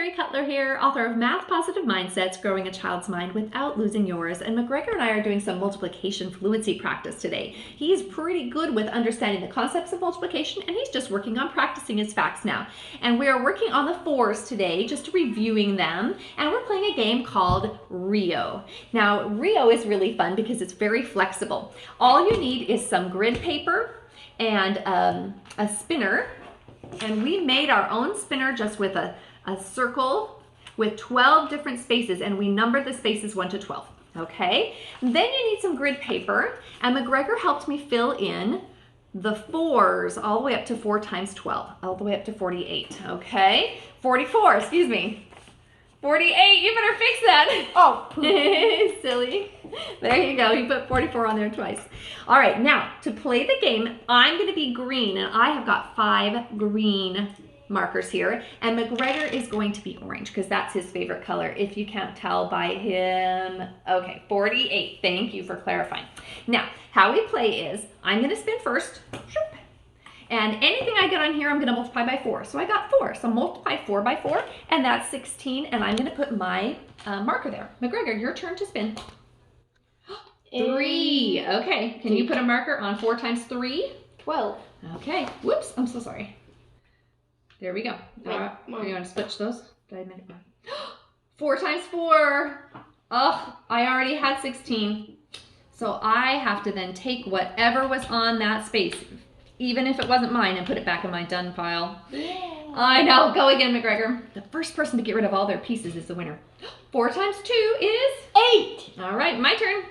Carrie Cutler here, author of Math Positive Mindsets, Growing a Child's Mind Without Losing Yours. And McGregor and I are doing some multiplication fluency practice today. He's pretty good with understanding the concepts of multiplication, and he's just working on practicing his facts now. And we are working on the fours today, just reviewing them. And we're playing a game called Rio. Now, Rio is really fun because it's very flexible. All you need is some grid paper and a spinner. And we made our own spinner just with a circle with 12 different spaces, and we numbered the spaces 1 to 12. Okay, then you need some grid paper, and McGregor helped me fill in the fours all the way up to 4 times 12, all the way up to 48. Okay, 44, excuse me. 48, you better fix that. Oh, silly. There you go, you put 44 on there twice. All right, now to play the game, I'm gonna be green, and I have got 5 green markers here, and McGregor is going to be orange because that's his favorite color, if you can't tell by him. Okay, 48, thank you for clarifying. Now, how we play is, I'm gonna spin first, and anything I get on here, I'm gonna multiply by 4. So I got 4, so multiply 4 by 4, and that's 16, and I'm gonna put my marker there. McGregor, your turn to spin. 3, okay. Can you put a marker on 4 times 3? 12. Okay, whoops, I'm so sorry. There we go. Wait, you want to switch those? Did I make it? 4 times 4. Oh, I already had 16. So I have to then take whatever was on that space, even if it wasn't mine, and put it back in my done pile. Yeah. I know. Go again, McGregor. The first person to get rid of all their pieces is the winner. 4 times 2 is? 8. All right, my turn.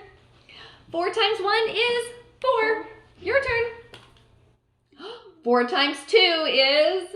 4 times 1 is 4. Your turn. 4 times 2 is?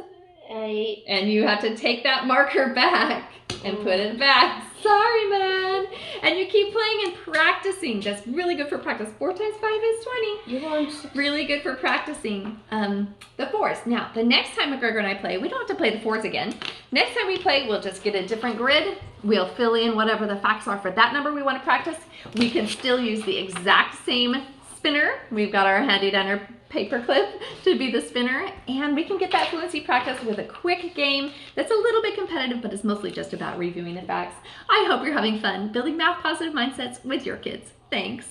8. And you have to take that marker back and put it back. Sorry, man. And you keep playing and practicing. That's really good for practice. 4 times 5 is 20. You want Really good for practicing the fours. Now, the next time McGregor and I play, we don't have to play the fours again. Next time we play, we'll just get a different grid. We'll fill in whatever the facts are for that number we want to practice. We can still use the exact same spinner. We've got our handy dandy paper clip to be the spinner, and we can get that fluency practice with a quick game that's a little bit competitive, but it's mostly just about reviewing the facts. I hope you're having fun building math positive mindsets with your kids. Thanks.